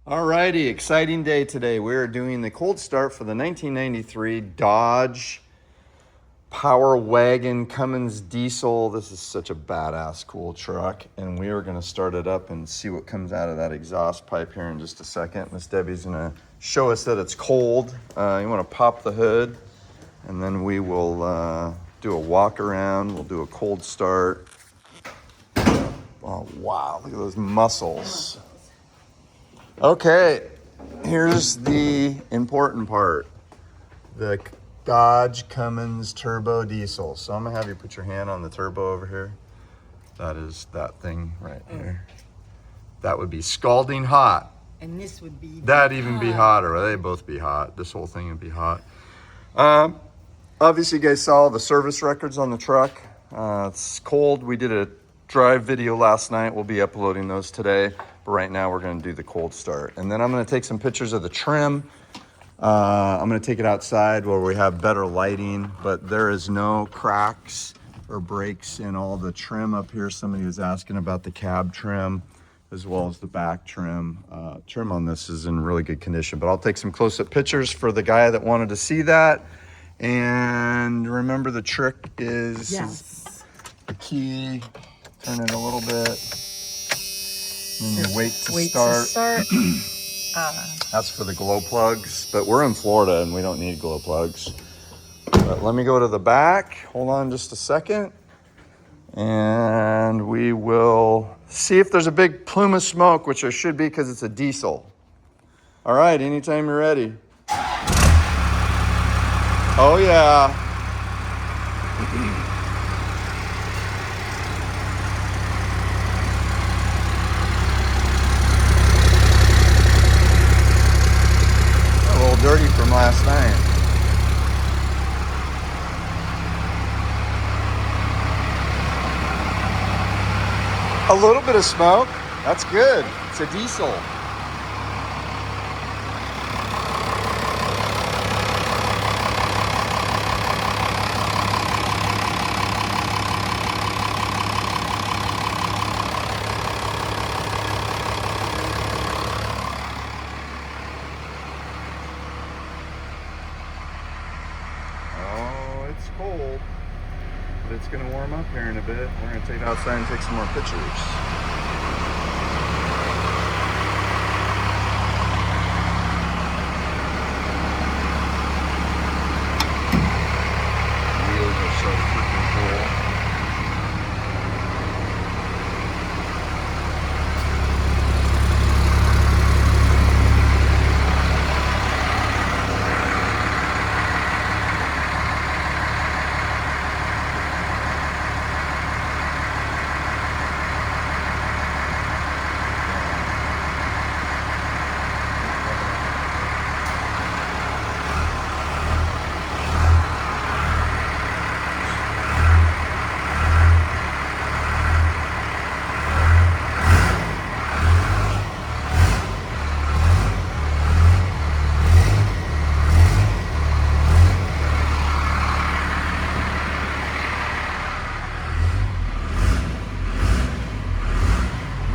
Alrighty, exciting day today. We're doing the cold start for the 1993 Dodge Power Wagon Cummins diesel. This is such a badass cool truck, and we are going to start it up and see what comes out of that exhaust pipe here in just a second. Miss Debbie's going to show us that it's cold. You want to pop the hood, and then we will do a walk around. We'll do a cold start. Oh wow, look at those muscles. Okay, here's the important part. The Dodge Cummins turbo diesel. So I'm gonna have you put your hand on the turbo over here. That is that thing right there. That would be scalding hot. And this would be That'd even be hotter. They'd both be hot. This whole thing would be hot. Obviously you guys saw the service records on the truck. It's cold. We did a drive video last night. We'll be uploading those today. But right now we're gonna do the cold start. And then I'm gonna take some pictures of the trim. I'm gonna take it outside where we have better lighting, but there is no cracks or breaks in all the trim up here. Somebody was asking about the cab trim as well as the back trim. Trim on this is in really good condition, but I'll take some close-up pictures for the guy that wanted to see that. And remember, the trick is the key. Turn it a little bit. And then you wait to start. That's for the glow plugs, but we're in Florida and we don't need glow plugs. But let me go to the back. Hold on just a second. And we will see if there's a big plume of smoke, which there should be because it's a diesel. All right, anytime you're ready. Oh yeah. Dirty from last night. A little bit of smoke. That's good. It's a diesel. It's cold, but it's going to warm up here in a bit. We're going to take it outside and take some more pictures. Wheels are so freaking cool.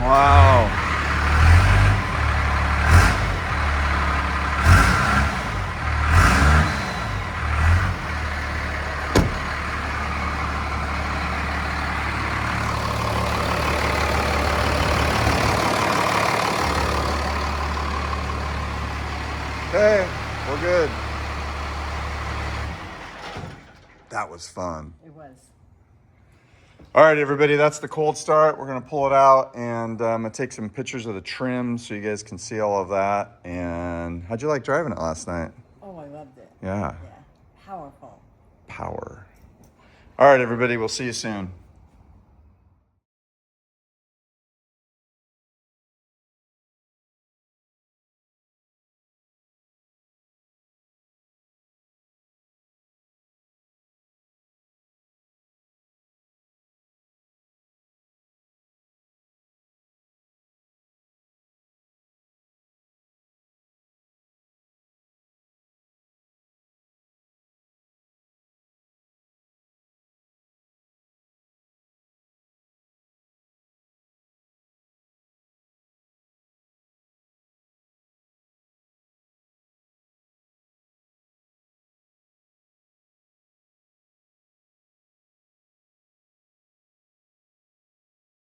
Wow. Okay, we're good. That was fun. It was. All right, everybody, that's the cold start. We're gonna pull it out and I'm gonna take some pictures of the trim so you guys can see all of that. And how'd you like driving it last night? Oh, I loved it. Yeah. Yeah. Powerful. Power. All right, everybody, we'll see you soon.